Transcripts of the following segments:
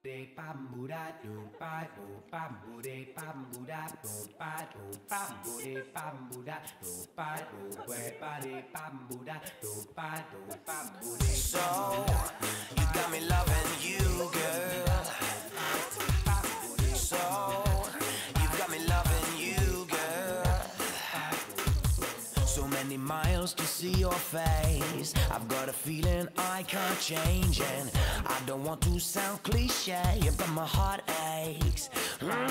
So, you got me loving you, girl. So, you got me loving you, girl. So many miles to see your face. I've got a feeling I can't change, and I don't want to sound cliche, but my heart aches. Now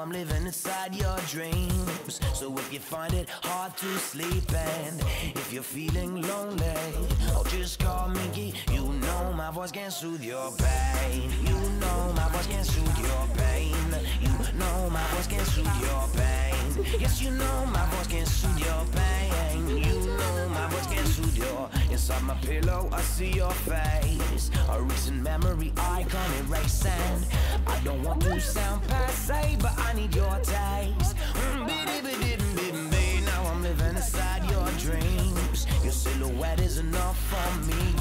I'm living inside your dreams. So if you find it hard to sleep, and if you're feeling lonely, oh, just call me. You know my voice can soothe your pain. You know my voice can soothe your pain. You know my voice can soothe your pain. Yes, you know my voice can soothe your pain. You know my voice can soothe your. Inside my pillow I see your face. A recent memory I can't erase, and I don't want to sound passe, but I need your taste. Now I'm living inside your dreams. Your silhouette is enough for me.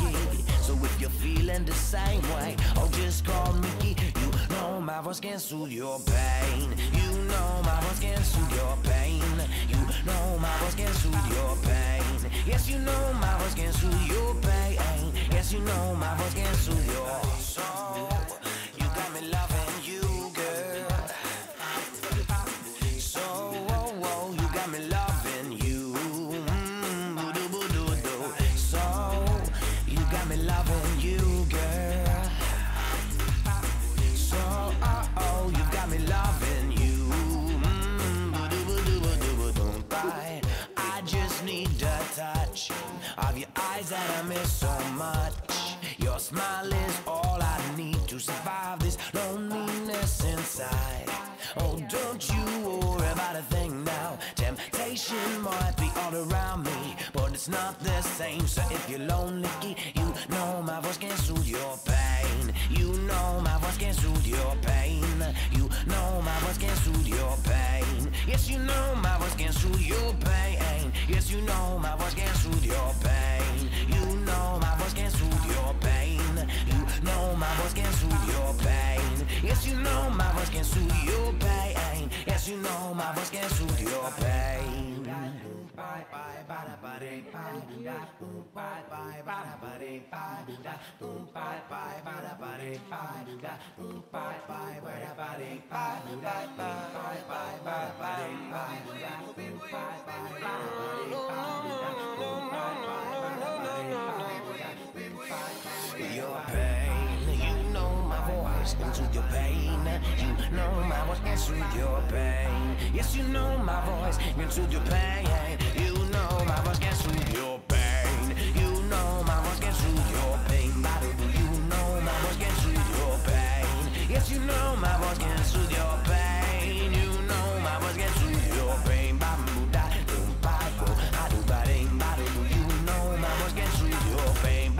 So if you're feeling the same way, oh, just call me. You know my voice can soothe your pain. You know my voice can soothe your pain. You know my voice can soothe your pain. Yes, you know my voice can soothe your pain. Yes, you know my voice can soothe your soul. You got me loving you, girl. So, you got me loving you. So, you got me loving you, girl. So, you got me loving you. I just need the touch of your eyes that I miss so much. Your smile is all I need to survive this loneliness inside. Oh, don't you worry about a thing now. Temptation might be all around me, but it's not the same. So if you're lonely, you know my voice can soothe your pain. You know my voice can soothe your pain. You know my voice can soothe your pain. Yes, you know my voice can soothe your pain. Yes, you know my voice can soothe your pain. You know my voice can soothe your pain. You know my voice can soothe your pain. Yes, you know my voice can soothe your pain. Yes, you know my voice can soothe your pain. Your pain, you know my voice can soothe your pain. You know my voice can soothe your pain. Yes, you know my voice can soothe your pain. You know my voice can soothe your pain. You know my voice can soothe your pain. You know my voice can soothe your pain. Yes, you know my voice can soothe your pain. You know my voice can soothe your pain. You know my voice can soothe your pain.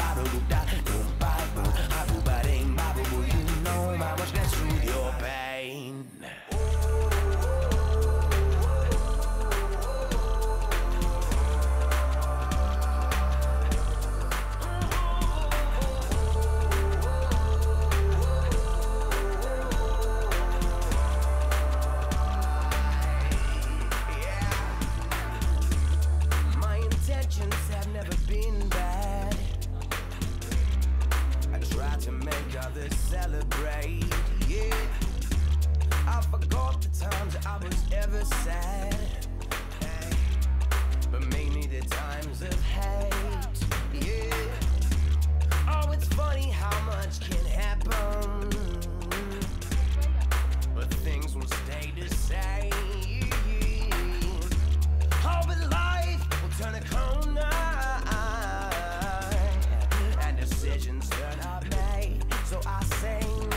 You know my voice can soothe your pain. My intentions have never been bad. I try to make others celebrate, yeah. I forgot the times I was ever sad, hey. But mainly the times of hate, yeah. Oh, it's funny how much can happen, but things won't stay the same. Oh, but life will turn a corner, and decisions turn up made. So I sing.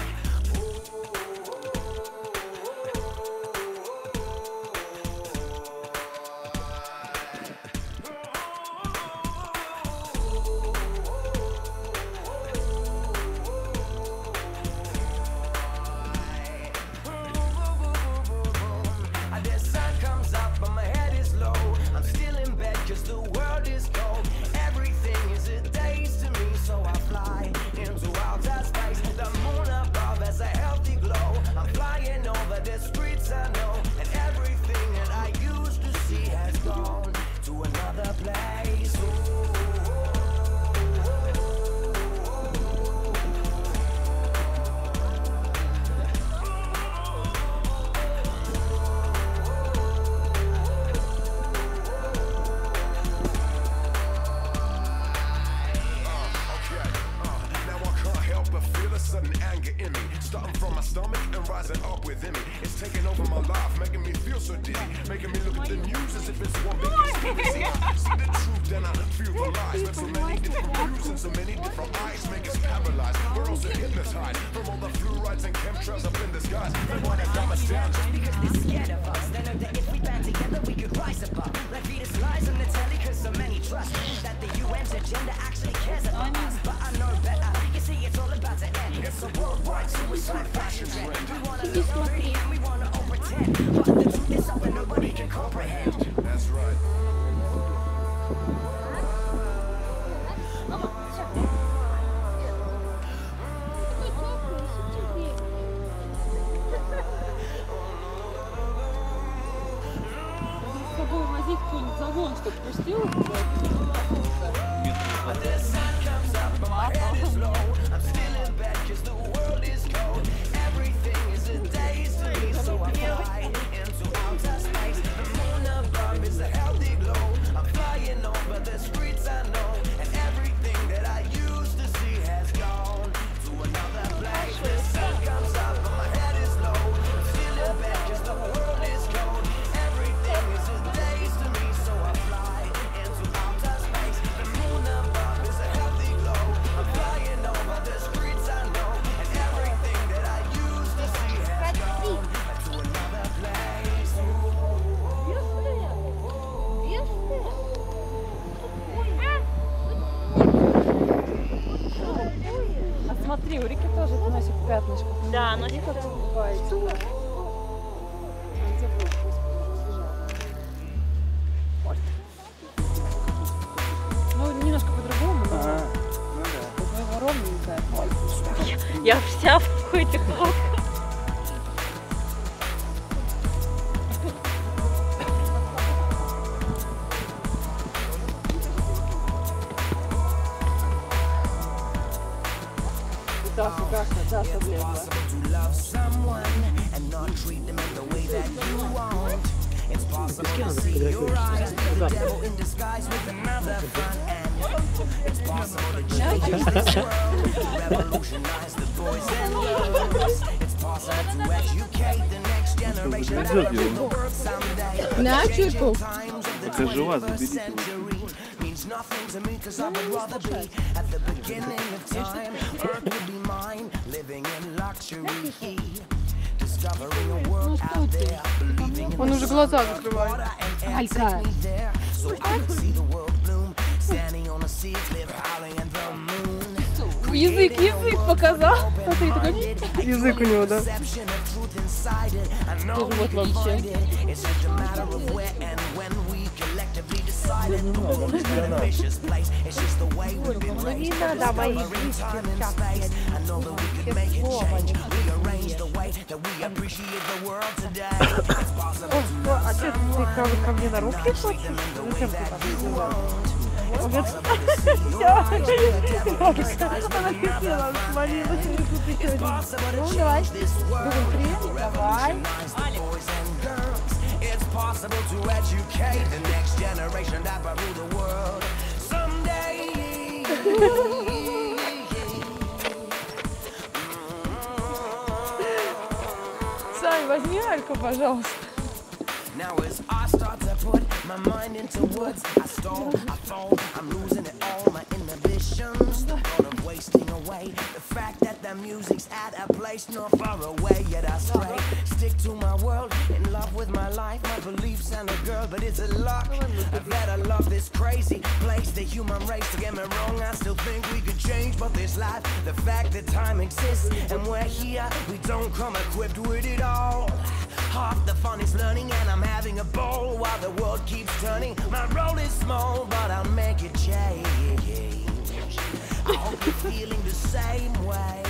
a sudden anger in me, starting from my stomach and rising up within me. It's taking over my life, making me feel so dizzy, making me look at the news as if it's one big conspiracy. See the truth, then I feel the lies. But so many different views and so many different eyes make us paralyzed. We're also hypnotized from all the fluorides and chemtrails up in the skies. They want to dumb us down just because they're scared of us. They know that if we band together, we could rise above. Like Venus lies on the telly, cause so many trust that the UN's agenda actually cares about us. But I know better. You see, it's all about to end. It's a worldwide suicide fashion trend. We wanna look pretty and we wanna all pretend. But the truth is something nobody can comprehend. That's right. Загон, чтобы пустил. Смотри, у реки тоже носик пятнышко. Да, носик бывает. Ну, немножко по-другому, но ровненькая. Я вся в этих лапках. Даша влезла. На, чайку. Покажи вас, заберите его. Nothing to me, cause I would rather be at the beginning of time. Earth would be mine, living in luxury, discovering a world out there, believing in Он уже глаза закрывает. Алька. So I could see the world bloom, standing on the seas, live howling in the moon. Язык показал. Смотри, такой язык у него, да? Тоже вот вообще. Ну не надо мои близкие а что ты ко мне на руки хочешь? Зачем ты так сделала? Она хотела, смолилась, ну давай, давай. It's possible to educate the next generation that will rule the world someday. Сань, возьми Альку, пожалуйста. Now as I start to put my mind into words, I stall, I fall, I'm losing it all, my inhibitions, the thought of wasting away, the fact that the music's at a place not far away, yet I stray, stick to my world, in love with my life, my beliefs and a girl, but it's a luck, that I love this crazy place, the human race, don't get me wrong, I still think we could change, but this life, the fact that time exists, and we're here, we don't come equipped with it all. Half the fun is learning and I'm having a ball while the world keeps turning. My role is small, but I'll make it change. I hope you're feeling the same way.